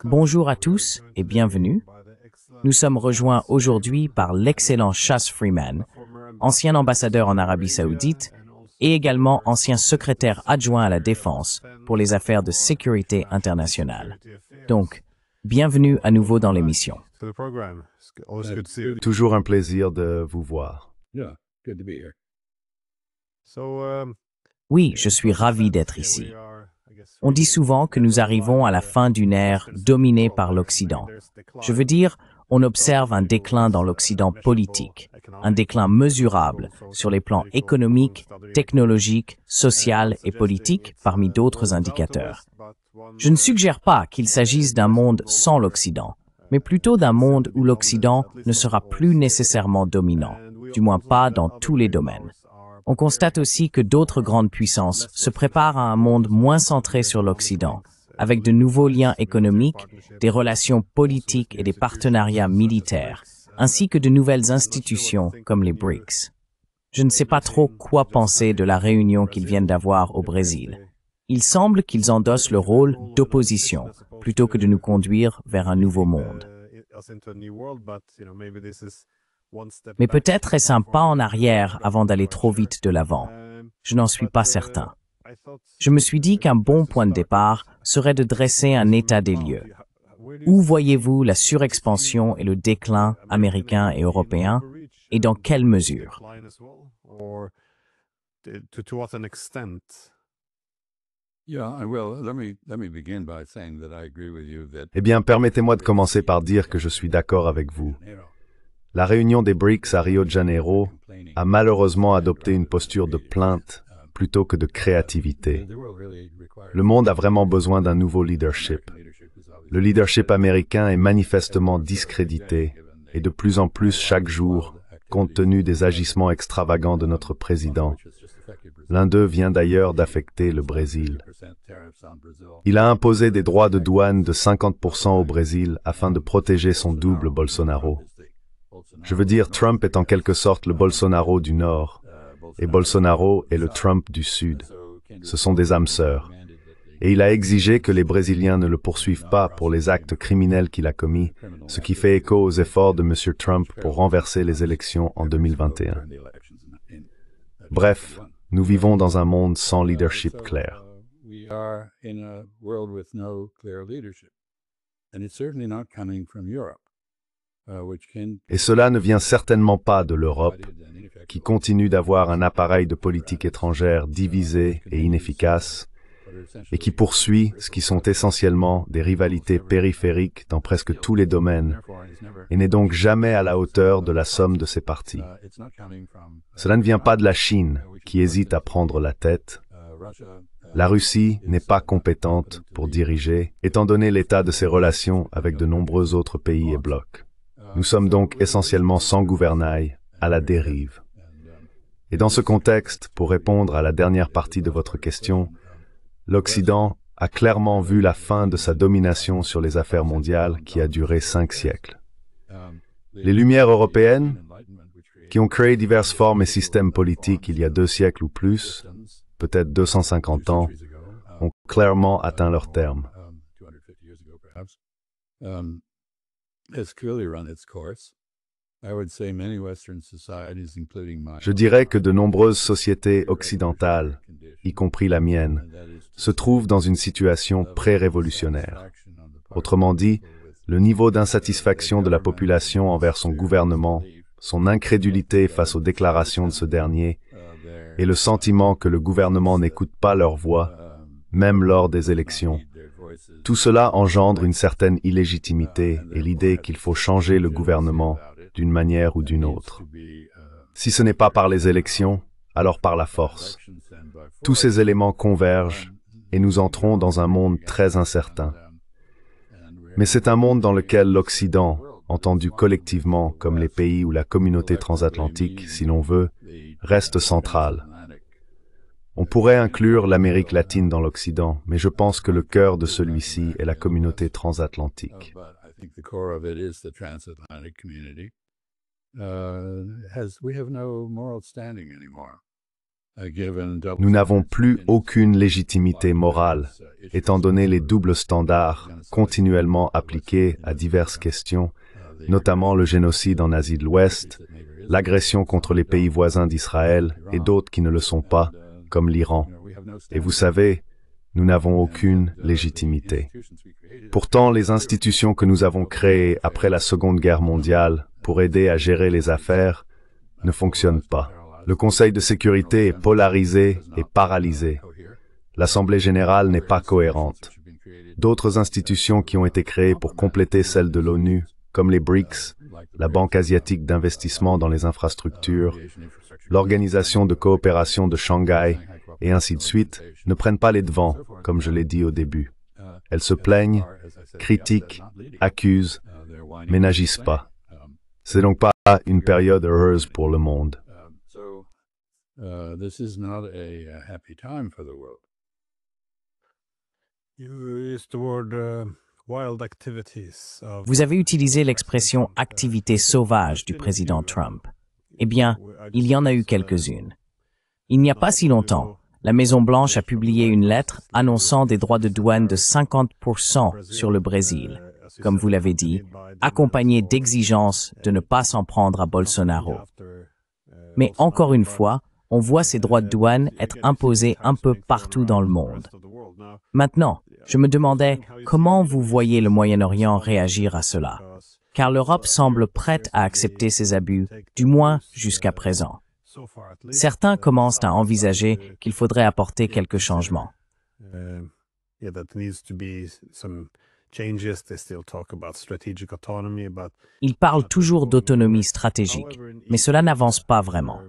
Bonjour à tous et bienvenue. Nous sommes rejoints aujourd'hui par l'excellent Chas Freeman, ancien ambassadeur en Arabie Saoudite et également ancien secrétaire adjoint à la Défense pour les affaires de sécurité internationale. Donc, bienvenue à nouveau dans l'émission. Toujours un plaisir de vous voir. Oui, je suis ravi d'être ici. On dit souvent que nous arrivons à la fin d'une ère dominée par l'Occident. Je veux dire, on observe un déclin dans l'Occident politique, un déclin mesurable sur les plans économiques, technologiques, social et politique, parmi d'autres indicateurs. Je ne suggère pas qu'il s'agisse d'un monde sans l'Occident, mais plutôt d'un monde où l'Occident ne sera plus nécessairement dominant, du moins pas dans tous les domaines. On constate aussi que d'autres grandes puissances se préparent à un monde moins centré sur l'Occident, avec de nouveaux liens économiques, des relations politiques et des partenariats militaires, ainsi que de nouvelles institutions comme les BRICS. Je ne sais pas trop quoi penser de la réunion qu'ils viennent d'avoir au Brésil. Il semble qu'ils endossent le rôle d'opposition, plutôt que de nous conduire vers un nouveau monde. Mais peut-être est-ce un pas en arrière avant d'aller trop vite de l'avant. Je n'en suis pas certain. Je me suis dit qu'un bon point de départ serait de dresser un état des lieux. Où voyez-vous la surexpansion et le déclin américain et européen, et dans quelle mesure? Eh bien, permettez-moi de commencer par dire que je suis d'accord avec vous. La réunion des BRICS à Rio de Janeiro a malheureusement adopté une posture de plainte plutôt que de créativité. Le monde a vraiment besoin d'un nouveau leadership. Le leadership américain est manifestement discrédité et de plus en plus chaque jour, compte tenu des agissements extravagants de notre président. L'un d'eux vient d'ailleurs d'affecter le Brésil. Il a imposé des droits de douane de 50% au Brésil afin de protéger son double Bolsonaro. Je veux dire, Trump est en quelque sorte le Bolsonaro du Nord, et Bolsonaro est le Trump du Sud. Ce sont des âmes sœurs. Et il a exigé que les Brésiliens ne le poursuivent pas pour les actes criminels qu'il a commis, ce qui fait écho aux efforts de M. Trump pour renverser les élections en 2021. Bref, nous vivons dans un monde sans leadership clair. Et cela ne vient certainement pas de l'Europe, qui continue d'avoir un appareil de politique étrangère divisé et inefficace, et qui poursuit ce qui sont essentiellement des rivalités périphériques dans presque tous les domaines, et n'est donc jamais à la hauteur de la somme de ses partis. Cela ne vient pas de la Chine, qui hésite à prendre la tête. La Russie n'est pas compétente pour diriger, étant donné l'état de ses relations avec de nombreux autres pays et blocs. Nous sommes donc essentiellement sans gouvernail, à la dérive. Et dans ce contexte, pour répondre à la dernière partie de votre question, l'Occident a clairement vu la fin de sa domination sur les affaires mondiales qui a duré 5 siècles. Les Lumières européennes, qui ont créé diverses formes et systèmes politiques il y a 2 siècles ou plus, peut-être 250 ans, ont clairement atteint leur terme. Je dirais que de nombreuses sociétés occidentales, y compris la mienne, se trouvent dans une situation pré-révolutionnaire. Autrement dit, le niveau d'insatisfaction de la population envers son gouvernement, son incrédulité face aux déclarations de ce dernier, et le sentiment que le gouvernement n'écoute pas leur voix, même lors des élections. Tout cela engendre une certaine illégitimité et l'idée qu'il faut changer le gouvernement d'une manière ou d'une autre. Si ce n'est pas par les élections, alors par la force. Tous ces éléments convergent et nous entrons dans un monde très incertain. Mais c'est un monde dans lequel l'Occident, entendu collectivement comme les pays ou la communauté transatlantique, si l'on veut, reste central. On pourrait inclure l'Amérique latine dans l'Occident, mais je pense que le cœur de celui-ci est la communauté transatlantique. Nous n'avons plus aucune légitimité morale, étant donné les doubles standards continuellement appliqués à diverses questions, notamment le génocide en Asie de l'Ouest, l'agression contre les pays voisins d'Israël et d'autres qui ne le sont pas, comme l'Iran. Et vous savez, nous n'avons aucune légitimité. Pourtant, les institutions que nous avons créées après la Seconde Guerre mondiale pour aider à gérer les affaires ne fonctionnent pas. Le Conseil de sécurité est polarisé et paralysé. L'Assemblée générale n'est pas cohérente. D'autres institutions qui ont été créées pour compléter celles de l'ONU, comme les BRICS, la Banque asiatique d'investissement dans les infrastructures, l'Organisation de coopération de Shanghai, et ainsi de suite, ne prennent pas les devants, comme je l'ai dit au début. Elles se plaignent, critiquent, accusent, mais n'agissent pas. C'est donc pas une période heureuse pour le monde. This is not a happy time for the world. Vous avez utilisé l'expression « activité sauvage » du président Trump. Eh bien, il y en a eu quelques-unes. Il n'y a pas si longtemps, la Maison-Blanche a publié une lettre annonçant des droits de douane de 50% sur le Brésil, comme vous l'avez dit, accompagnée d'exigences de ne pas s'en prendre à Bolsonaro. Mais encore une fois, on voit ces droits de douane être imposés un peu partout dans le monde. Maintenant, je me demandais comment vous voyez le Moyen-Orient réagir à cela, car l'Europe semble prête à accepter ces abus, du moins jusqu'à présent. Certains commencent à envisager qu'il faudrait apporter quelques changements. Ils parlent toujours d'autonomie stratégique, mais cela n'avance pas vraiment.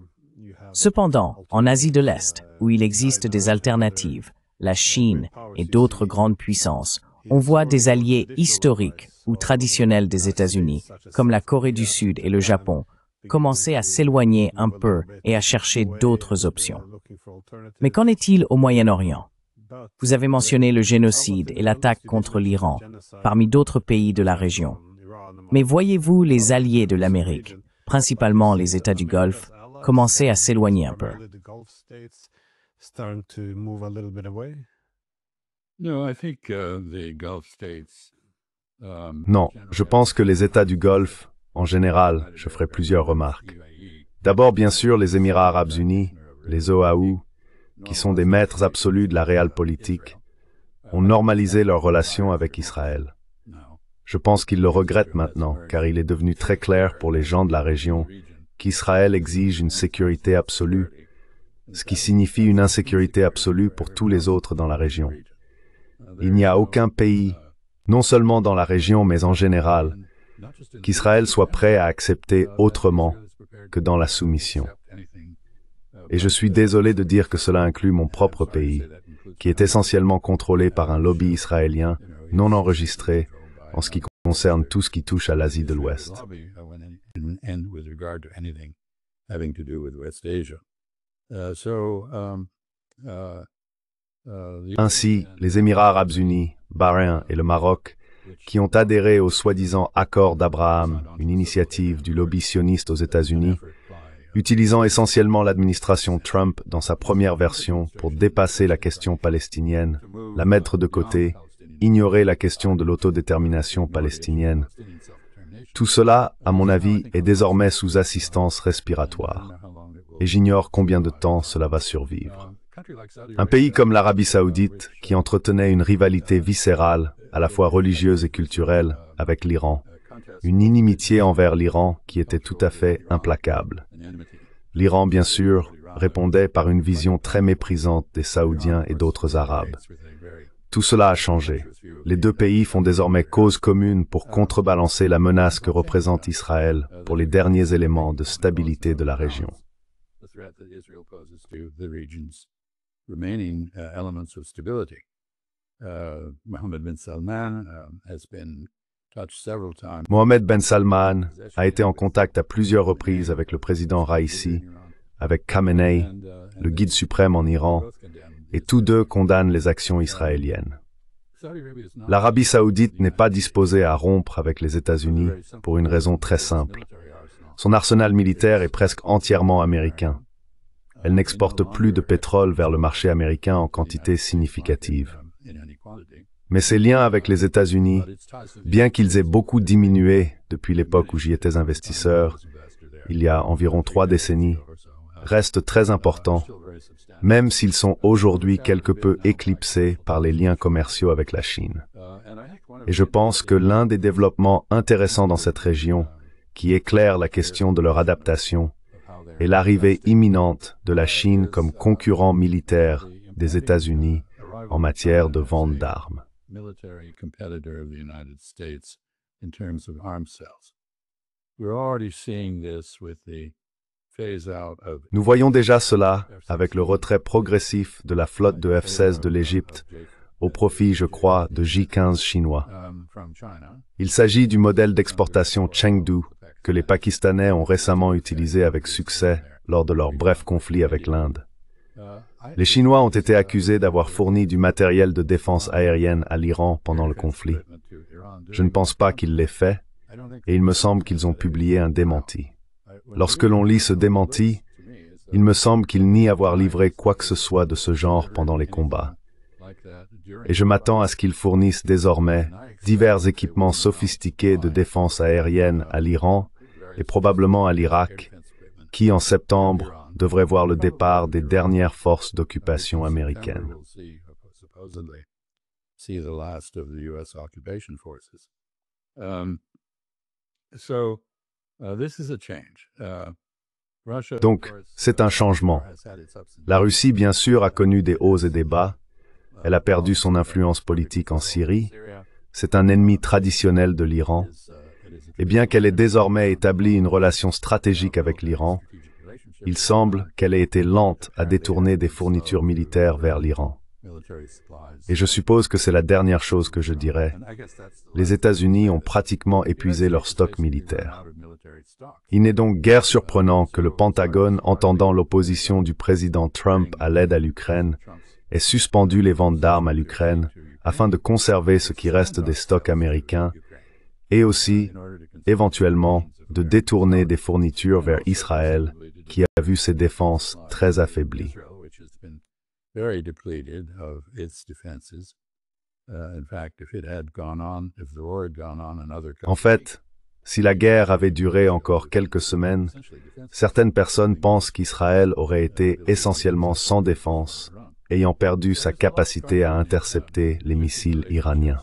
Cependant, en Asie de l'Est, où il existe des alternatives, la Chine et d'autres grandes puissances, on voit des alliés historiques ou traditionnels des États-Unis, comme la Corée du Sud et le Japon, commencer à s'éloigner un peu et à chercher d'autres options. Mais qu'en est-il au Moyen-Orient? Vous avez mentionné le génocide et l'attaque contre l'Iran, parmi d'autres pays de la région. Mais voyez-vous les alliés de l'Amérique, principalement les États du Golfe, commencer à s'éloigner un peu? Non, je pense que les États du Golfe, en général, je ferai plusieurs remarques. D'abord, bien sûr, les Émirats arabes unis, les OAU, qui sont des maîtres absolus de la realpolitik, ont normalisé leurs relations avec Israël. Je pense qu'ils le regrettent maintenant, car il est devenu très clair pour les gens de la région qu'Israël exige une sécurité absolue, ce qui signifie une insécurité absolue pour tous les autres dans la région. Il n'y a aucun pays, non seulement dans la région, mais en général, qu'Israël soit prêt à accepter autrement que dans la soumission. Et je suis désolé de dire que cela inclut mon propre pays, qui est essentiellement contrôlé par un lobby israélien non enregistré en ce qui concerne tout ce qui touche à l'Asie de l'Ouest. Ainsi, les Émirats arabes unis, Bahreïn et le Maroc, qui ont adhéré au soi-disant accord d'Abraham, une initiative du lobby sioniste aux États-Unis, utilisant essentiellement l'administration Trump dans sa première version pour dépasser la question palestinienne, la mettre de côté, ignorer la question de l'autodétermination palestinienne. Tout cela, à mon avis, est désormais sous assistance respiratoire. Et j'ignore combien de temps cela va survivre. Un pays comme l'Arabie saoudite, qui entretenait une rivalité viscérale, à la fois religieuse et culturelle, avec l'Iran, une inimitié envers l'Iran qui était tout à fait implacable. L'Iran, bien sûr, répondait par une vision très méprisante des Saoudiens et d'autres Arabes. Tout cela a changé. Les deux pays font désormais cause commune pour contrebalancer la menace que représente Israël pour les derniers éléments de stabilité de la région. Mohammed Ben Salman a été en contact à plusieurs reprises avec le président Raisi, avec Khamenei, le guide suprême en Iran, et tous deux condamnent les actions israéliennes. L'Arabie saoudite n'est pas disposée à rompre avec les États-Unis pour une raison très simple. Son arsenal militaire est presque entièrement américain. Elle n'exporte plus de pétrole vers le marché américain en quantité significative. Mais ses liens avec les États-Unis, bien qu'ils aient beaucoup diminué depuis l'époque où j'y étais investisseur, il y a environ 3 décennies, restent très importants, même s'ils sont aujourd'hui quelque peu éclipsés par les liens commerciaux avec la Chine. Et je pense que l'un des développements intéressants dans cette région, qui éclaire la question de leur adaptation, est l'arrivée imminente de la Chine comme concurrent militaire des États-Unis en matière de vente d'armes. Nous voyons déjà cela avec le retrait progressif de la flotte de F-16 de l'Égypte au profit, je crois, de J-15 chinois. Il s'agit du modèle d'exportation Chengdu que les Pakistanais ont récemment utilisé avec succès lors de leur bref conflit avec l'Inde. Les Chinois ont été accusés d'avoir fourni du matériel de défense aérienne à l'Iran pendant le conflit. Je ne pense pas qu'ils l'aient fait, et il me semble qu'ils ont publié un démenti. Lorsque l'on lit ce démenti, il me semble qu'ils nient avoir livré quoi que ce soit de ce genre pendant les combats. Et je m'attends à ce qu'ils fournissent désormais divers équipements sophistiqués de défense aérienne à l'Iran et probablement à l'Irak, qui en septembre devrait voir le départ des dernières forces d'occupation américaines. Donc, c'est un changement. La Russie, bien sûr, a connu des hauts et des bas. Elle a perdu son influence politique en Syrie. C'est un ennemi traditionnel de l'Iran. Et bien qu'elle ait désormais établi une relation stratégique avec l'Iran, il semble qu'elle ait été lente à détourner des fournitures militaires vers l'Iran. Et je suppose que c'est la dernière chose que je dirais. Les États-Unis ont pratiquement épuisé leur stock militaire. Il n'est donc guère surprenant que le Pentagone, entendant l'opposition du président Trump à l'aide à l'Ukraine, ait suspendu les ventes d'armes à l'Ukraine afin de conserver ce qui reste des stocks américains et aussi, éventuellement, de détourner des fournitures vers Israël, qui a vu ses défenses très affaiblies. En fait, si la guerre avait duré encore quelques semaines, certaines personnes pensent qu'Israël aurait été essentiellement sans défense, ayant perdu sa capacité à intercepter les missiles iraniens.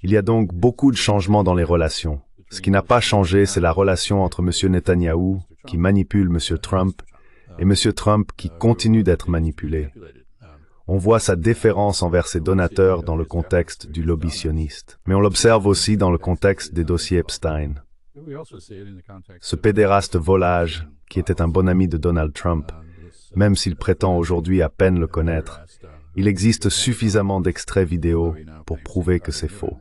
Il y a donc beaucoup de changements dans les relations. Ce qui n'a pas changé, c'est la relation entre M. Netanyahou, qui manipule M. Trump, et M. Trump qui continue d'être manipulé. On voit sa déférence envers ses donateurs dans le contexte du lobby sioniste, mais on l'observe aussi dans le contexte des dossiers Epstein. Ce pédéraste volage, qui était un bon ami de Donald Trump, même s'il prétend aujourd'hui à peine le connaître, il existe suffisamment d'extraits vidéo pour prouver que c'est faux.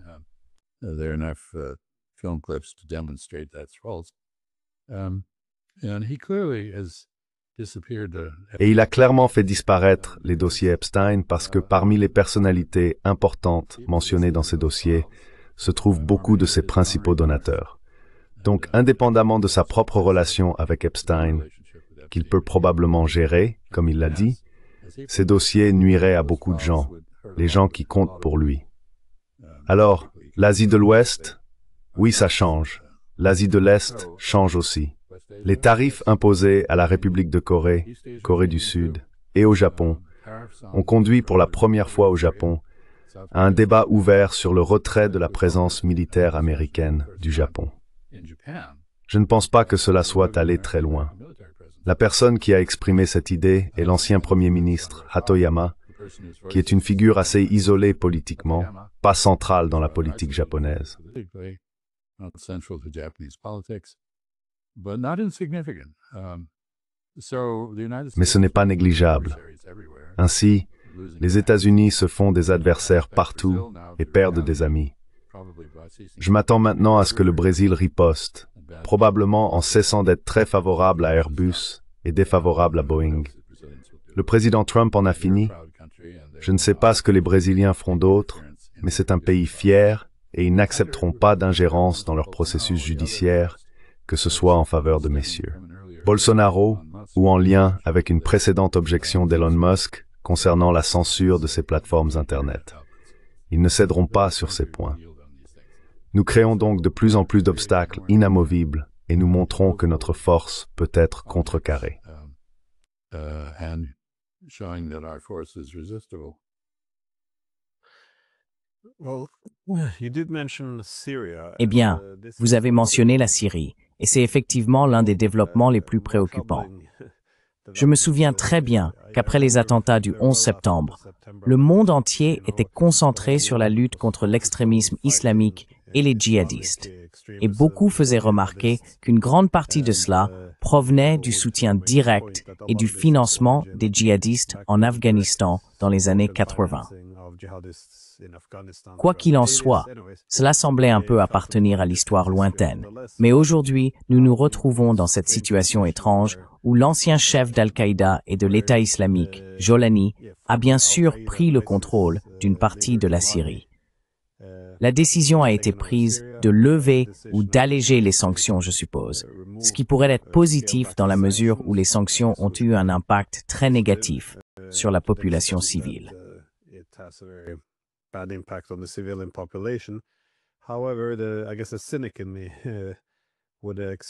Et il a clairement fait disparaître les dossiers Epstein parce que parmi les personnalités importantes mentionnées dans ces dossiers se trouvent beaucoup de ses principaux donateurs. Donc, indépendamment de sa propre relation avec Epstein, qu'il peut probablement gérer, comme il l'a dit, ces dossiers nuiraient à beaucoup de gens, les gens qui comptent pour lui. Alors, l'Asie de l'Ouest, oui, ça change. L'Asie de l'Est change aussi. Les tarifs imposés à la République de Corée, Corée du Sud et au Japon ont conduit pour la première fois au Japon à un débat ouvert sur le retrait de la présence militaire américaine du Japon. Je ne pense pas que cela soit allé très loin. La personne qui a exprimé cette idée est l'ancien Premier ministre Hatoyama, qui est une figure assez isolée politiquement, pas centrale dans la politique japonaise. Mais ce n'est pas négligeable. Ainsi, les États-Unis se font des adversaires partout et perdent des amis. Je m'attends maintenant à ce que le Brésil riposte, probablement en cessant d'être très favorable à Airbus et défavorable à Boeing. Le président Trump en a fini. Je ne sais pas ce que les Brésiliens feront d'autre, mais c'est un pays fier et ils n'accepteront pas d'ingérence dans leur processus judiciaire, que ce soit en faveur de messieurs Bolsonaro ou en lien avec une précédente objection d'Elon Musk concernant la censure de ses plateformes Internet. Ils ne céderont pas sur ces points. Nous créons donc de plus en plus d'obstacles inamovibles et nous montrons que notre force peut être contrecarrée. Eh bien, vous avez mentionné la Syrie, et c'est effectivement l'un des développements les plus préoccupants. Je me souviens très bien qu'après les attentats du 11 septembre, le monde entier était concentré sur la lutte contre l'extrémisme islamique et les djihadistes. Et beaucoup faisaient remarquer qu'une grande partie de cela provenait du soutien direct et du financement des djihadistes en Afghanistan dans les années 80. Quoi qu'il en soit, cela semblait un peu appartenir à l'histoire lointaine. Mais aujourd'hui, nous nous retrouvons dans cette situation étrange où l'ancien chef d'Al-Qaïda et de l'État islamique, Jolani, a bien sûr pris le contrôle d'une partie de la Syrie. La décision a été prise de lever ou d'alléger les sanctions, je suppose, ce qui pourrait être positif dans la mesure où les sanctions ont eu un impact très négatif sur la population civile.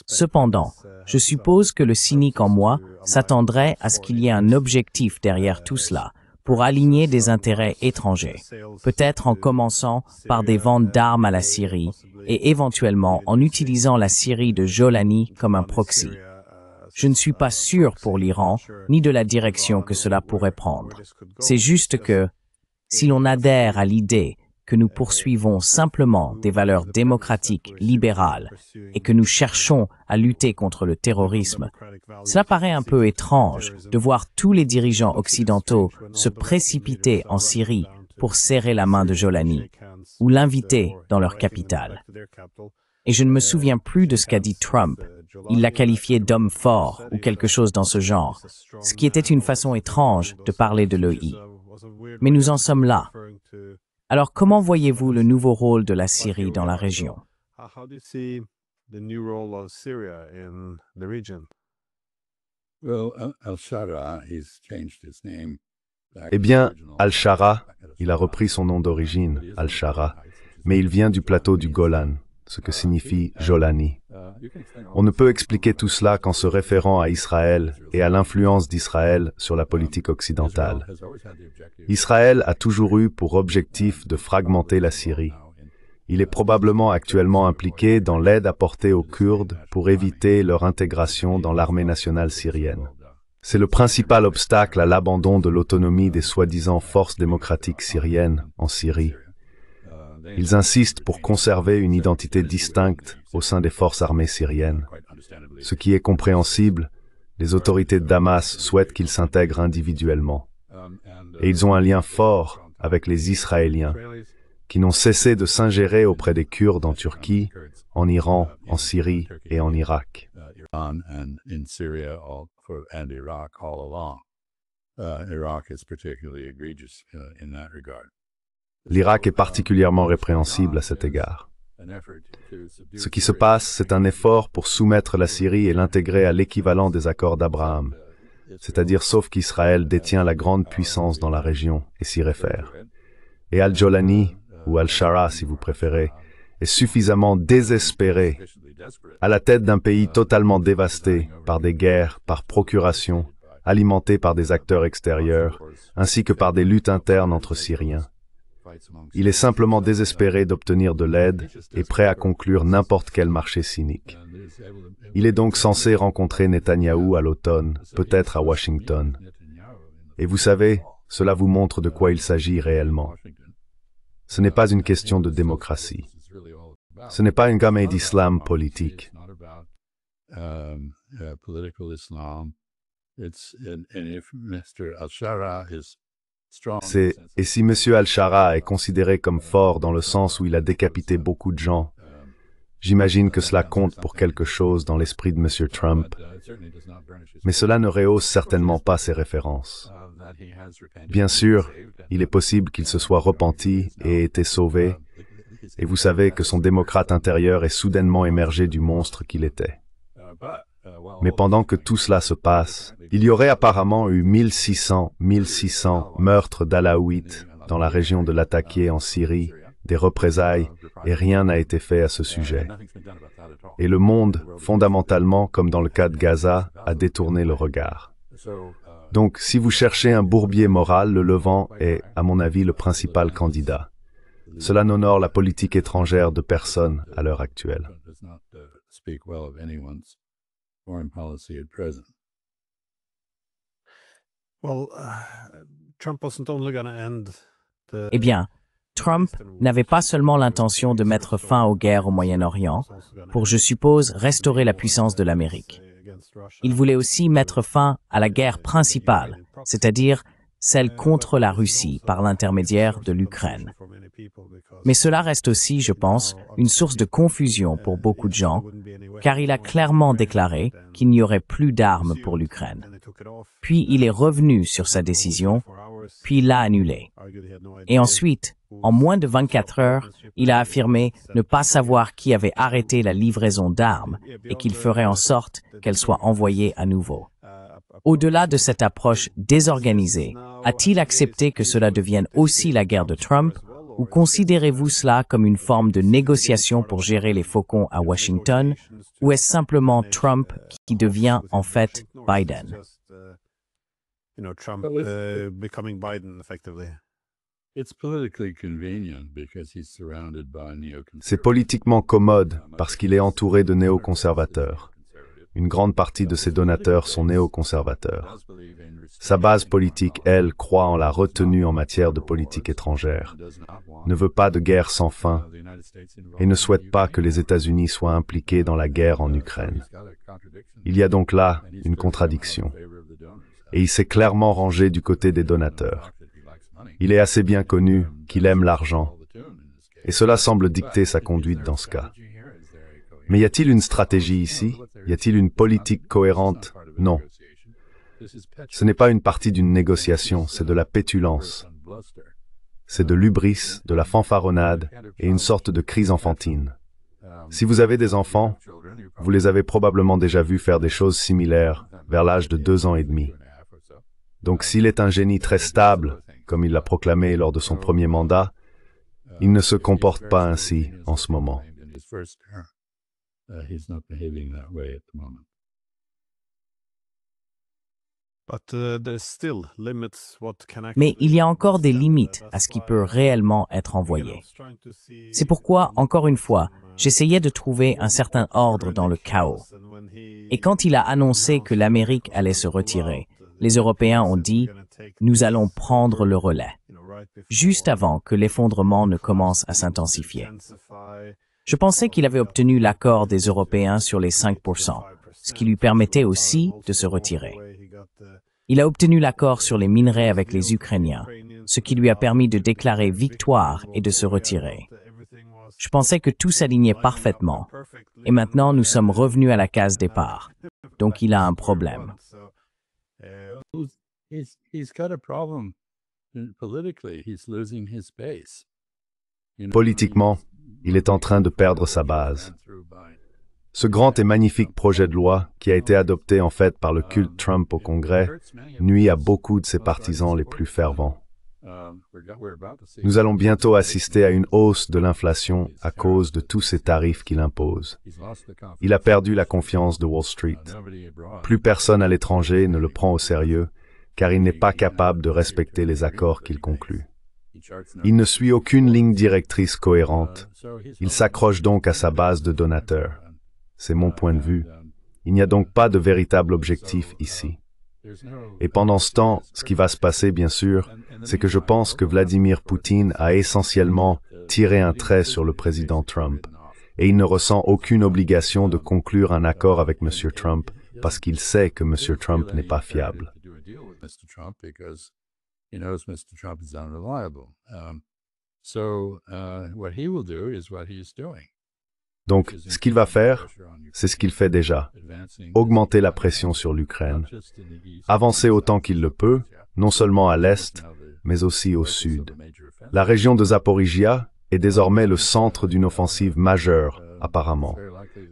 Cependant, je suppose que le cynique en moi s'attendrait à ce qu'il y ait un objectif derrière tout cela, pour aligner des intérêts étrangers, peut-être en commençant par des ventes d'armes à la Syrie et éventuellement en utilisant la Syrie de Jolani comme un proxy. Je ne suis pas sûr pour l'Iran, ni de la direction que cela pourrait prendre. C'est juste que, si l'on adhère à l'idée que nous poursuivons simplement des valeurs démocratiques libérales et que nous cherchons à lutter contre le terrorisme, cela paraît un peu étrange de voir tous les dirigeants occidentaux se précipiter en Syrie pour serrer la main de Jolani ou l'inviter dans leur capitale. Et je ne me souviens plus de ce qu'a dit Trump. Il l'a qualifié d'homme fort ou quelque chose dans ce genre, ce qui était une façon étrange de parler de l'OI. Mais nous en sommes là. Alors, comment voyez-vous le nouveau rôle de la Syrie dans la région? Eh bien, Al-Shara, il a repris son nom d'origine, Al-Shara, mais il vient du plateau du Golan, ce que signifie Jolani. On ne peut expliquer tout cela qu'en se référant à Israël et à l'influence d'Israël sur la politique occidentale. Israël a toujours eu pour objectif de fragmenter la Syrie. Il est probablement actuellement impliqué dans l'aide apportée aux Kurdes pour éviter leur intégration dans l'armée nationale syrienne. C'est le principal obstacle à l'abandon de l'autonomie des soi-disant forces démocratiques syriennes en Syrie. Ils insistent pour conserver une identité distincte au sein des forces armées syriennes. Ce qui est compréhensible, les autorités de Damas souhaitent qu'ils s'intègrent individuellement. Et ils ont un lien fort avec les Israéliens, qui n'ont cessé de s'ingérer auprès des Kurdes en Turquie, en Iran, en Syrie et en Irak. L'Irak est particulièrement répréhensible à cet égard. Ce qui se passe, c'est un effort pour soumettre la Syrie et l'intégrer à l'équivalent des accords d'Abraham, c'est-à-dire sauf qu'Israël détient la grande puissance dans la région et s'y réfère. Et Al-Jolani, ou Al-Shara si vous préférez, est suffisamment désespéré, à la tête d'un pays totalement dévasté par des guerres, par procuration, alimenté par des acteurs extérieurs, ainsi que par des luttes internes entre Syriens. Il est simplement désespéré d'obtenir de l'aide et prêt à conclure n'importe quel marché cynique. Il est donc censé rencontrer Netanyahou à l'automne, peut-être à Washington. Et vous savez, cela vous montre de quoi il s'agit réellement. Ce n'est pas une question de démocratie. Ce n'est pas une gamme d'islam politique. Et si M. Al-Shara est considéré comme fort dans le sens où il a décapité beaucoup de gens, j'imagine que cela compte pour quelque chose dans l'esprit de M. Trump. Mais cela ne rehausse certainement pas ses références. Bien sûr, il est possible qu'il se soit repenti et ait été sauvé, et vous savez que son démocrate intérieur est soudainement émergé du monstre qu'il était. Mais pendant que tout cela se passe, il y aurait apparemment eu 1600 meurtres d'Alaouites dans la région de Latakia en Syrie, des représailles, et rien n'a été fait à ce sujet. Et le monde, fondamentalement, comme dans le cas de Gaza, a détourné le regard. Donc, si vous cherchez un bourbier moral, le Levant est, à mon avis, le principal candidat. Cela n'honore la politique étrangère de personne à l'heure actuelle. Eh bien, Trump n'avait pas seulement l'intention de mettre fin aux guerres au Moyen-Orient, pour, je suppose, restaurer la puissance de l'Amérique. Il voulait aussi mettre fin à la guerre principale, c'est-à-dire celle contre la Russie par l'intermédiaire de l'Ukraine. Mais cela reste aussi, je pense, une source de confusion pour beaucoup de gens, car il a clairement déclaré qu'il n'y aurait plus d'armes pour l'Ukraine. Puis il est revenu sur sa décision, puis l'a annulée. Et ensuite, en moins de 24 heures, il a affirmé ne pas savoir qui avait arrêté la livraison d'armes et qu'il ferait en sorte qu'elles soient envoyées à nouveau. Au-delà de cette approche désorganisée, a-t-il accepté que cela devienne aussi la guerre de Trump, ou considérez-vous cela comme une forme de négociation pour gérer les faucons à Washington, ou est-ce simplement Trump qui devient en fait Biden? C'est politiquement commode parce qu'il est entouré de néoconservateurs. Une grande partie de ses donateurs sont néoconservateurs. Sa base politique, elle, croit en la retenue en matière de politique étrangère, ne veut pas de guerre sans fin et ne souhaite pas que les États-Unis soient impliqués dans la guerre en Ukraine. Il y a donc là une contradiction. Et il s'est clairement rangé du côté des donateurs. Il est assez bien connu qu'il aime l'argent, et cela semble dicter sa conduite dans ce cas. Mais y a-t-il une stratégie ici? Y a-t-il une politique cohérente? Non. Ce n'est pas une partie d'une négociation, c'est de la pétulance. C'est de l'hubris, de la fanfaronnade et une sorte de crise enfantine. Si vous avez des enfants, vous les avez probablement déjà vus faire des choses similaires vers l'âge de 2 ans et demi. Donc s'il est un génie très stable, comme il l'a proclamé lors de son premier mandat, il ne se comporte pas ainsi en ce moment. Mais il y a encore des limites à ce qui peut réellement être envoyé. C'est pourquoi, encore une fois, j'essayais de trouver un certain ordre dans le chaos. Et quand il a annoncé que l'Amérique allait se retirer, les Européens ont dit « Nous allons prendre le relais », juste avant que l'effondrement ne commence à s'intensifier. Je pensais qu'il avait obtenu l'accord des Européens sur les 5%, ce qui lui permettait aussi de se retirer. Il a obtenu l'accord sur les minerais avec les Ukrainiens, ce qui lui a permis de déclarer victoire et de se retirer. Je pensais que tout s'alignait parfaitement, et maintenant nous sommes revenus à la case départ. Donc il a un problème. Politiquement, il est en train de perdre sa base. Ce grand et magnifique projet de loi, qui a été adopté en fait par le culte Trump au Congrès, nuit à beaucoup de ses partisans les plus fervents. Nous allons bientôt assister à une hausse de l'inflation à cause de tous ces tarifs qu'il impose. Il a perdu la confiance de Wall Street. Plus personne à l'étranger ne le prend au sérieux, car il n'est pas capable de respecter les accords qu'il conclut. Il ne suit aucune ligne directrice cohérente. Il s'accroche donc à sa base de donateurs. C'est mon point de vue. Il n'y a donc pas de véritable objectif ici. Et pendant ce temps, ce qui va se passer, bien sûr, c'est que je pense que Vladimir Poutine a essentiellement tiré un trait sur le président Trump. Et il ne ressent aucune obligation de conclure un accord avec M. Trump parce qu'il sait que M. Trump n'est pas fiable. Donc, ce qu'il va faire, c'est ce qu'il fait déjà. Augmenter la pression sur l'Ukraine. Avancer autant qu'il le peut, non seulement à l'est, mais aussi au sud. La région de Zaporizhia est désormais le centre d'une offensive majeure, apparemment.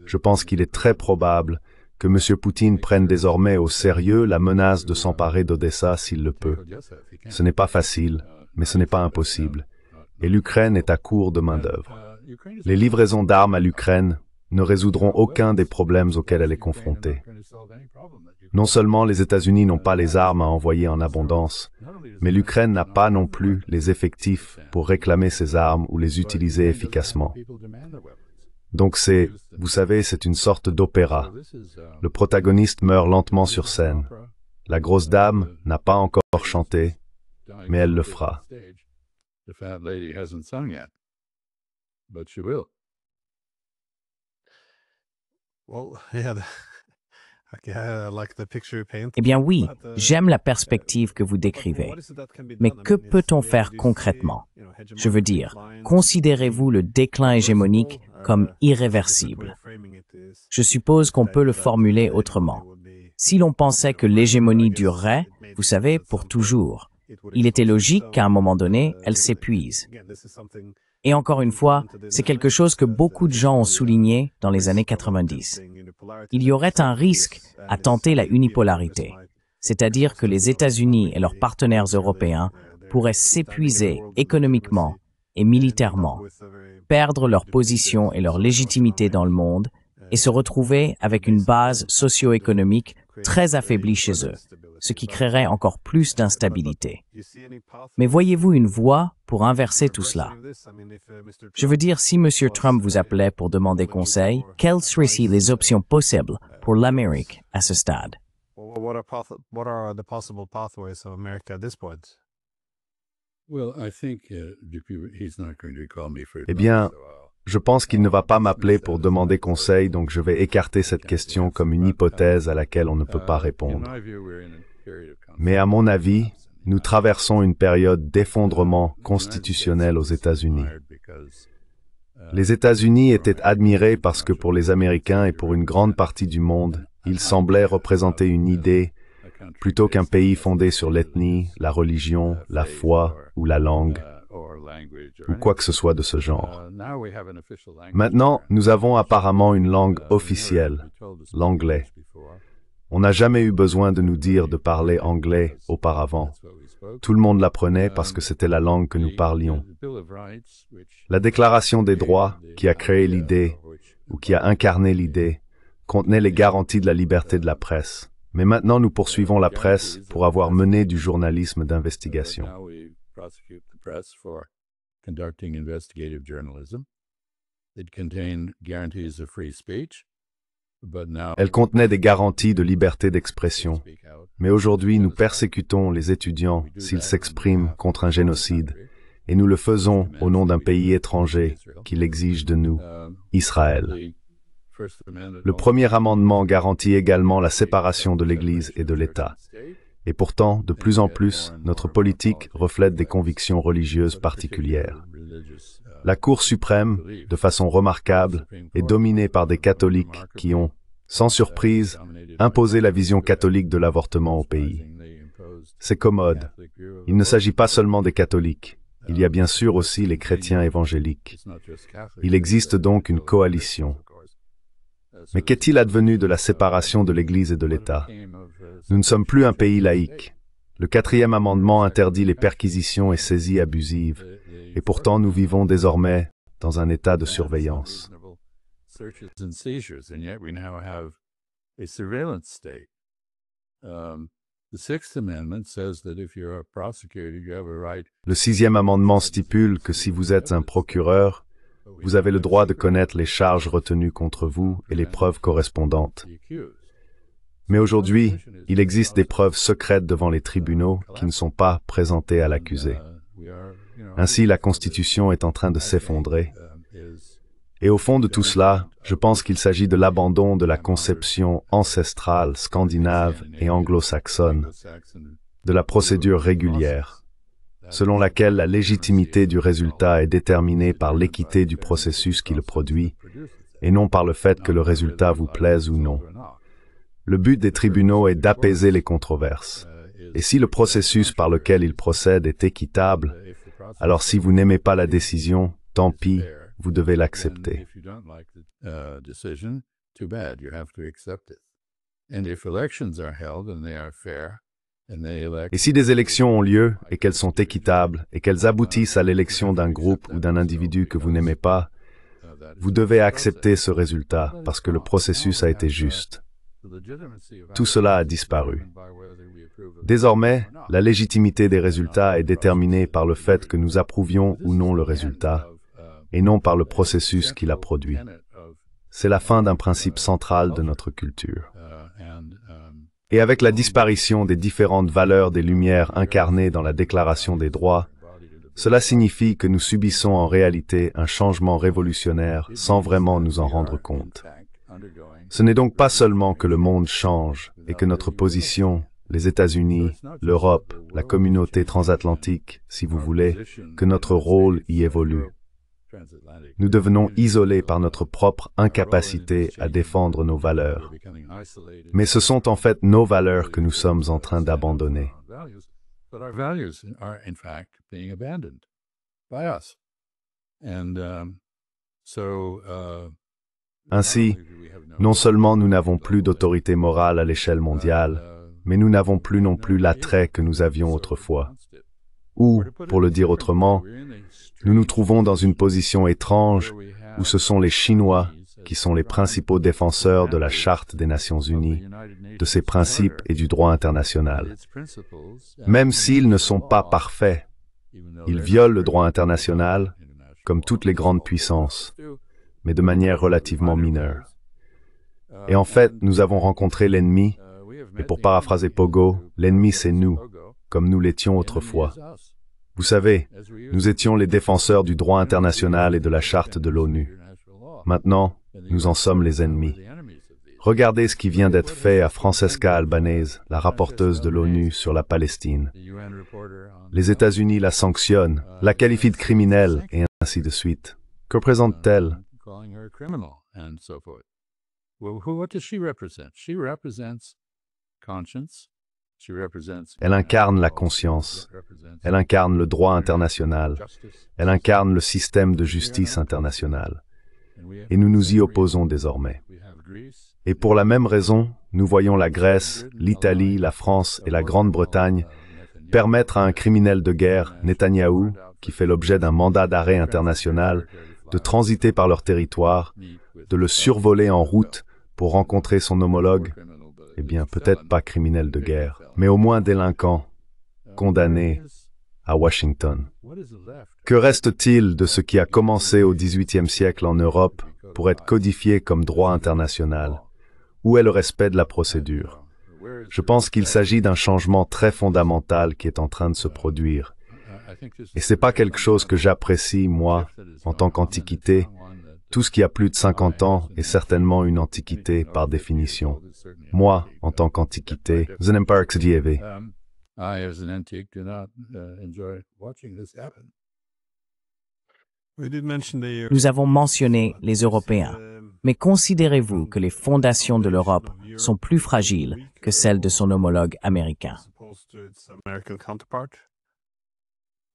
Je pense qu'il est très probable que M. Poutine prenne désormais au sérieux la menace de s'emparer d'Odessa s'il le peut. Ce n'est pas facile, mais ce n'est pas impossible. Et l'Ukraine est à court de main-d'œuvre. Les livraisons d'armes à l'Ukraine ne résoudront aucun des problèmes auxquels elle est confrontée. Non seulement les États-Unis n'ont pas les armes à envoyer en abondance, mais l'Ukraine n'a pas non plus les effectifs pour réclamer ces armes ou les utiliser efficacement. Donc vous savez, c'est une sorte d'opéra. Le protagoniste meurt lentement sur scène. La grosse dame n'a pas encore chanté, mais elle le fera. Eh bien oui, j'aime la perspective que vous décrivez. Mais que peut-on faire concrètement? Je veux dire, considérez-vous le déclin hégémonique comme irréversible? Je suppose qu'on peut le formuler autrement. Si l'on pensait que l'hégémonie durerait, vous savez, pour toujours, il était logique qu'à un moment donné, elle s'épuise. Et encore une fois, c'est quelque chose que beaucoup de gens ont souligné dans les années 90. Il y aurait un risque à tenter la unipolarité, c'est-à-dire que les États-Unis et leurs partenaires européens pourraient s'épuiser économiquement et militairement, perdre leur position et leur légitimité dans le monde et se retrouver avec une base socio-économique très affaiblie chez eux, ce qui créerait encore plus d'instabilité. Mais voyez-vous une voie pour inverser tout cela? Je veux dire, si M. Trump vous appelait pour demander conseil, quelles seraient les options possibles pour l'Amérique à ce stade? Eh bien, je pense qu'il ne va pas m'appeler pour demander conseil, donc je vais écarter cette question comme une hypothèse à laquelle on ne peut pas répondre. Mais à mon avis, nous traversons une période d'effondrement constitutionnel aux États-Unis. Les États-Unis étaient admirés parce que pour les Américains et pour une grande partie du monde, ils semblaient représenter une idée plutôt qu'un pays fondé sur l'ethnie, la religion, la foi ou la langue, ou quoi que ce soit de ce genre. Maintenant, nous avons apparemment une langue officielle, l'anglais. On n'a jamais eu besoin de nous dire de parler anglais auparavant. Tout le monde l'apprenait parce que c'était la langue que nous parlions. La Déclaration des droits, qui a créé l'idée, ou qui a incarné l'idée, contenait les garanties de la liberté de la presse. Mais maintenant, nous poursuivons la presse pour avoir mené du journalisme d'investigation. Elle contenait des garanties de liberté d'expression. Mais aujourd'hui, nous persécutons les étudiants s'ils s'expriment contre un génocide, et nous le faisons au nom d'un pays étranger qui l'exige de nous, Israël. Le premier amendement garantit également la séparation de l'Église et de l'État. Et pourtant, de plus en plus, notre politique reflète des convictions religieuses particulières. La Cour suprême, de façon remarquable, est dominée par des catholiques qui ont, sans surprise, imposé la vision catholique de l'avortement au pays. C'est commode. Il ne s'agit pas seulement des catholiques. Il y a bien sûr aussi les chrétiens évangéliques. Il existe donc une coalition. Mais qu'est-il advenu de la séparation de l'Église et de l'État? Nous ne sommes plus un pays laïque. Le 4e amendement interdit les perquisitions et saisies abusives, et pourtant nous vivons désormais dans un état de surveillance. Le 6e amendement stipule que si vous êtes un procureur, vous avez le droit de connaître les charges retenues contre vous et les preuves correspondantes. Mais aujourd'hui, il existe des preuves secrètes devant les tribunaux qui ne sont pas présentées à l'accusé. Ainsi, la Constitution est en train de s'effondrer. Et au fond de tout cela, je pense qu'il s'agit de l'abandon de la conception ancestrale, scandinave et anglo-saxonne, de la procédure régulière, selon laquelle la légitimité du résultat est déterminée par l'équité du processus qui le produit, et non par le fait que le résultat vous plaise ou non. Le but des tribunaux est d'apaiser les controverses. Et si le processus par lequel ils procèdent est équitable, alors si vous n'aimez pas la décision, tant pis, vous devez l'accepter. And if elections are held and they are fair, and they elect, Et si des élections ont lieu et qu'elles sont équitables et qu'elles aboutissent à l'élection d'un groupe ou d'un individu que vous n'aimez pas, vous devez accepter ce résultat parce que le processus a été juste. Tout cela a disparu. Désormais, la légitimité des résultats est déterminée par le fait que nous approuvions ou non le résultat, et non par le processus qui l'a produit. C'est la fin d'un principe central de notre culture. Et avec la disparition des différentes valeurs des Lumières incarnées dans la Déclaration des droits, cela signifie que nous subissons en réalité un changement révolutionnaire sans vraiment nous en rendre compte. Ce n'est donc pas seulement que le monde change et que notre position, les États-Unis, l'Europe, la communauté transatlantique, si vous voulez, que notre rôle y évolue. Nous devenons isolés par notre propre incapacité à défendre nos valeurs. Mais ce sont en fait nos valeurs que nous sommes en train d'abandonner. But our values are, in fact, being abandoned by us. And Ainsi, non seulement nous n'avons plus d'autorité morale à l'échelle mondiale, mais nous n'avons plus non plus l'attrait que nous avions autrefois. Ou, pour le dire autrement, nous nous trouvons dans une position étrange où ce sont les Chinois qui sont les principaux défenseurs de la Charte des Nations Unies, de ses principes et du droit international. Même s'ils ne sont pas parfaits, ils violent le droit international, comme toutes les grandes puissances, mais de manière relativement mineure. Et en fait, nous avons rencontré l'ennemi, et pour paraphraser Pogo, l'ennemi c'est nous, comme nous l'étions autrefois. Vous savez, nous étions les défenseurs du droit international et de la Charte de l'ONU. Maintenant, nous en sommes les ennemis. Regardez ce qui vient d'être fait à Francesca Albanese, la rapporteuse de l'ONU sur la Palestine. Les États-Unis la sanctionnent, la qualifient de criminelle, et ainsi de suite. Que représente-t-elle? Elle incarne la conscience, elle incarne le droit international, elle incarne le système de justice international. Et nous nous y opposons désormais. Et pour la même raison, nous voyons la Grèce, l'Italie, la France et la Grande-Bretagne permettre à un criminel de guerre, Netanyahou, qui fait l'objet d'un mandat d'arrêt international, de transiter par leur territoire, de le survoler en route pour rencontrer son homologue, eh bien peut-être pas criminel de guerre, mais au moins délinquant, condamné à Washington. Que reste-t-il de ce qui a commencé au XVIIIe siècle en Europe pour être codifié comme droit international? Où est le respect de la procédure? Je pense qu'il s'agit d'un changement très fondamental qui est en train de se produire. Et c'est pas quelque chose que j'apprécie, moi, en tant qu'antiquité. Tout ce qui a plus de 50 ans est certainement une antiquité par définition. Moi, en tant qu'antiquité, je n'aime pas que ça vive. I, as an antique, do not enjoy watching this happen. Nous avons mentionné les Européens, mais considérez-vous que les fondations de l'Europe sont plus fragiles que celles de son homologue américain?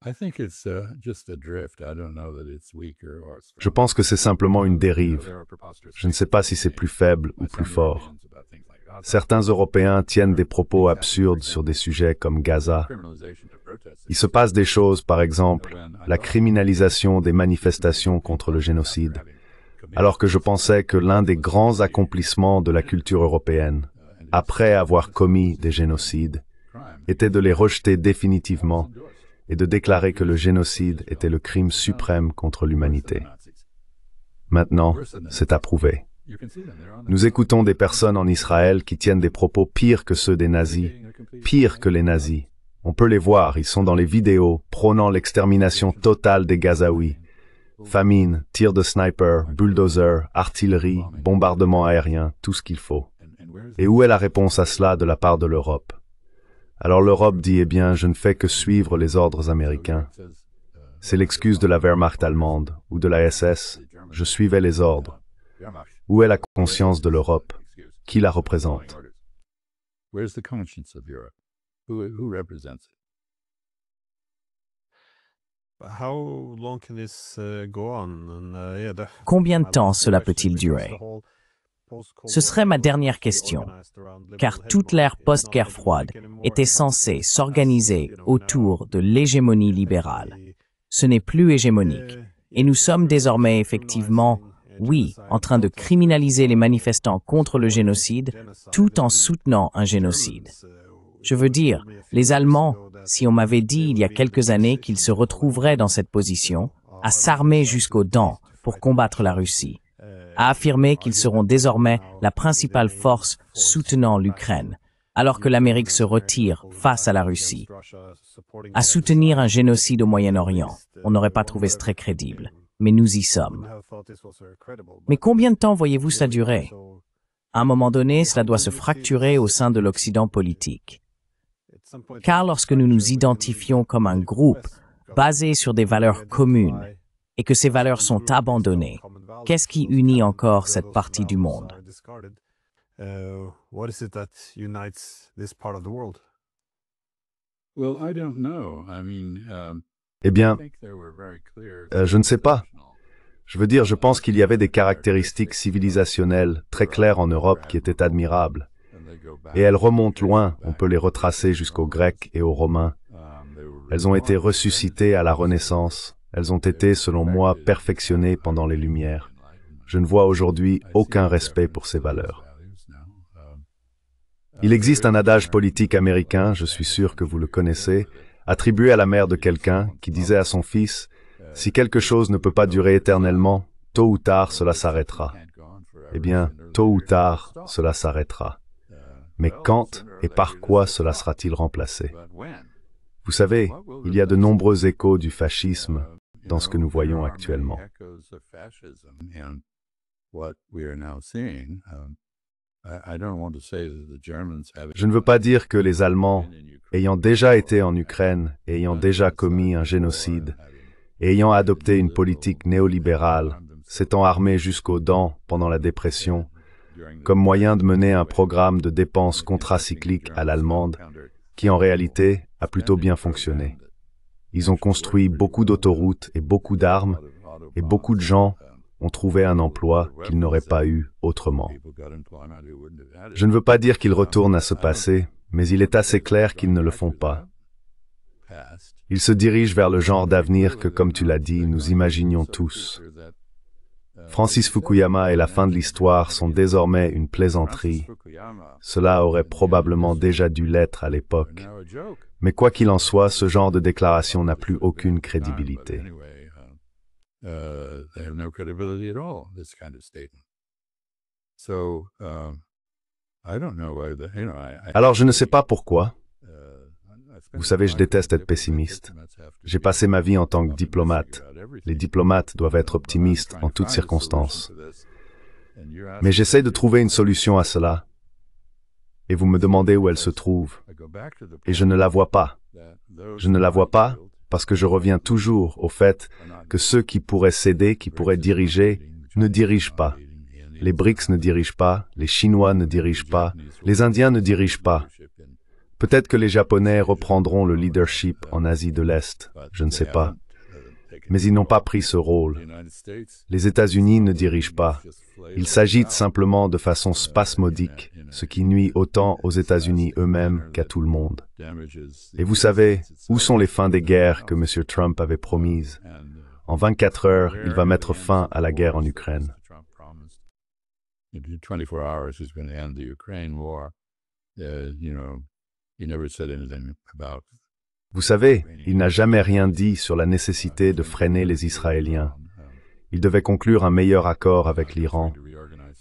I think it's just a drift. I don't know that it's weaker or stronger. Je pense que c'est simplement une dérive. Je ne sais pas si c'est plus faible ou plus fort. Certains Européens tiennent des propos absurdes sur des sujets comme Gaza. Il se passe des choses, par exemple, la criminalisation des manifestations contre le génocide, alors que je pensais que l'un des grands accomplissements de la culture européenne, après avoir commis des génocides, était de les rejeter définitivement et de déclarer que le génocide était le crime suprême contre l'humanité. Maintenant, c'est approuvé. Nous écoutons des personnes en Israël qui tiennent des propos pires que ceux des nazis, pires que les nazis. On peut les voir, ils sont dans les vidéos, prônant l'extermination totale des Gazaouis. Famine, tirs de sniper, bulldozers, artillerie, bombardements aériens, tout ce qu'il faut. Et où est la réponse à cela de la part de l'Europe? Alors l'Europe dit, eh bien, je ne fais que suivre les ordres américains. C'est l'excuse de la Wehrmacht allemande ou de la SS. Je suivais les ordres. Où est la conscience de l'Europe? Qui la représente? Where's the conscience of Europe? Who represents it? Combien de temps cela peut-il durer? Ce serait ma dernière question, car toute l'ère post-guerre froide était censée s'organiser autour de l'hégémonie libérale. Ce n'est plus hégémonique, et nous sommes désormais effectivement, oui, en train de criminaliser les manifestants contre le génocide, tout en soutenant un génocide. Je veux dire, les Allemands, si on m'avait dit il y a quelques années qu'ils se retrouveraient dans cette position, à s'armer jusqu'aux dents pour combattre la Russie, à affirmer qu'ils seront désormais la principale force soutenant l'Ukraine, alors que l'Amérique se retire face à la Russie, à soutenir un génocide au Moyen-Orient, on n'aurait pas trouvé ce très crédible, mais nous y sommes. Mais combien de temps voyez-vous ça durer? À un moment donné, cela doit se fracturer au sein de l'Occident politique. Car lorsque nous nous identifions comme un groupe basé sur des valeurs communes et que ces valeurs sont abandonnées, qu'est-ce qui unit encore cette partie du monde? Eh bien, je ne sais pas. Je veux dire, je pense qu'il y avait des caractéristiques civilisationnelles très claires en Europe qui étaient admirables. Et elles remontent loin, on peut les retracer jusqu'aux Grecs et aux Romains. Elles ont été ressuscitées à la Renaissance. Elles ont été, selon moi, perfectionnées pendant les Lumières. Je ne vois aujourd'hui aucun respect pour ces valeurs. Il existe un adage politique américain, je suis sûr que vous le connaissez, attribué à la mère de quelqu'un qui disait à son fils « Si quelque chose ne peut pas durer éternellement, tôt ou tard cela s'arrêtera. » Eh bien, tôt ou tard, cela s'arrêtera. Mais quand et par quoi cela sera-t-il remplacé? Vous savez, il y a de nombreux échos du fascisme dans ce que nous voyons actuellement. Je ne veux pas dire que les Allemands, ayant déjà été en Ukraine, ayant déjà commis un génocide, et ayant adopté une politique néolibérale, s'étant armés jusqu'aux dents pendant la dépression, comme moyen de mener un programme de dépenses contracycliques à l'allemande, qui en réalité a plutôt bien fonctionné. Ils ont construit beaucoup d'autoroutes et beaucoup d'armes, et beaucoup de gens ont trouvé un emploi qu'ils n'auraient pas eu autrement. Je ne veux pas dire qu'ils retournent à ce passé, mais il est assez clair qu'ils ne le font pas. Ils se dirigent vers le genre d'avenir que, comme tu l'as dit, nous imaginions tous. Francis Fukuyama et la fin de l'histoire sont désormais une plaisanterie. Cela aurait probablement déjà dû l'être à l'époque. Mais quoi qu'il en soit, ce genre de déclaration n'a plus aucune crédibilité. Alors je ne sais pas pourquoi. Vous savez, je déteste être pessimiste. J'ai passé ma vie en tant que diplomate. Les diplomates doivent être optimistes en toutes circonstances. Mais j'essaie de trouver une solution à cela. Et vous me demandez où elle se trouve. Et je ne la vois pas. Je ne la vois pas parce que je reviens toujours au fait que ceux qui pourraient céder, qui pourraient diriger, ne dirigent pas. Les BRICS ne dirigent pas, les Chinois ne dirigent pas, les Indiens ne dirigent pas. Peut-être que les Japonais reprendront le leadership en Asie de l'Est, je ne sais pas. Mais ils n'ont pas pris ce rôle. Les États-Unis ne dirigent pas. Ils s'agitent simplement de façon spasmodique, ce qui nuit autant aux États-Unis eux-mêmes qu'à tout le monde. Et vous savez, où sont les fins des guerres que M. Trump avait promises? En 24 heures, il va mettre fin à la guerre en Ukraine. Vous savez, il n'a jamais rien dit sur la nécessité de freiner les Israéliens. Il devait conclure un meilleur accord avec l'Iran.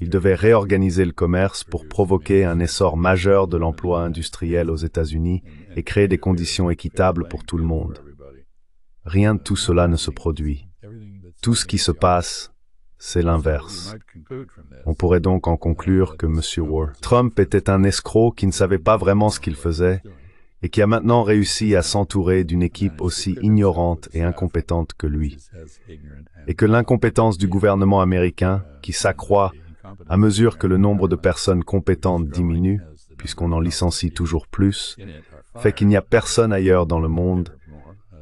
Il devait réorganiser le commerce pour provoquer un essor majeur de l'emploi industriel aux États-Unis et créer des conditions équitables pour tout le monde. Rien de tout cela ne se produit. Tout ce qui se passe, c'est l'inverse. On pourrait donc en conclure que M. Trump était un escroc qui ne savait pas vraiment ce qu'il faisait et qui a maintenant réussi à s'entourer d'une équipe aussi ignorante et incompétente que lui. Et que l'incompétence du gouvernement américain, qui s'accroît à mesure que le nombre de personnes compétentes diminue, puisqu'on en licencie toujours plus, fait qu'il n'y a personne ailleurs dans le monde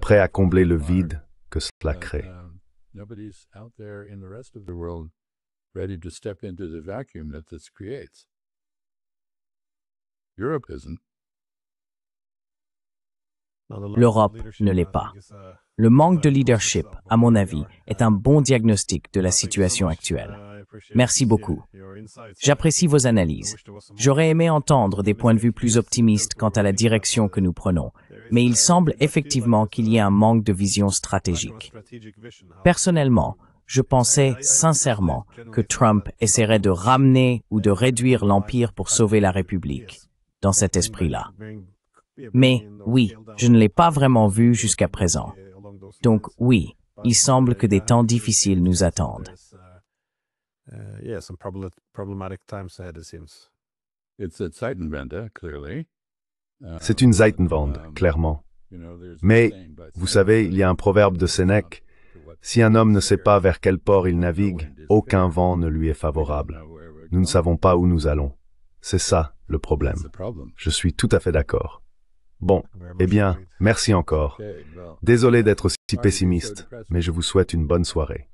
prêt à combler le vide que cela crée. ready to step into the vacuum that this creates. Europe isn't. L'Europe ne l'est pas. Le manque de leadership, à mon avis, est un bon diagnostic de la situation actuelle. Merci beaucoup. J'apprécie vos analyses. J'aurais aimé entendre des points de vue plus optimistes quant à la direction que nous prenons, mais il semble effectivement qu'il y ait un manque de vision stratégique. Personnellement, je pensais sincèrement que Trump essaierait de ramener ou de réduire l'Empire pour sauver la République, dans cet esprit-là. Mais oui, je ne l'ai pas vraiment vu jusqu'à présent. Donc oui, il semble que des temps difficiles nous attendent. C'est une Zeitenwende, clairement. Mais, vous savez, il y a un proverbe de Sénèque, « Si un homme ne sait pas vers quel port il navigue, aucun vent ne lui est favorable. » Nous ne savons pas où nous allons. C'est ça, le problème. Je suis tout à fait d'accord. Bon, eh bien, merci encore. Désolé d'être aussi pessimiste, mais je vous souhaite une bonne soirée.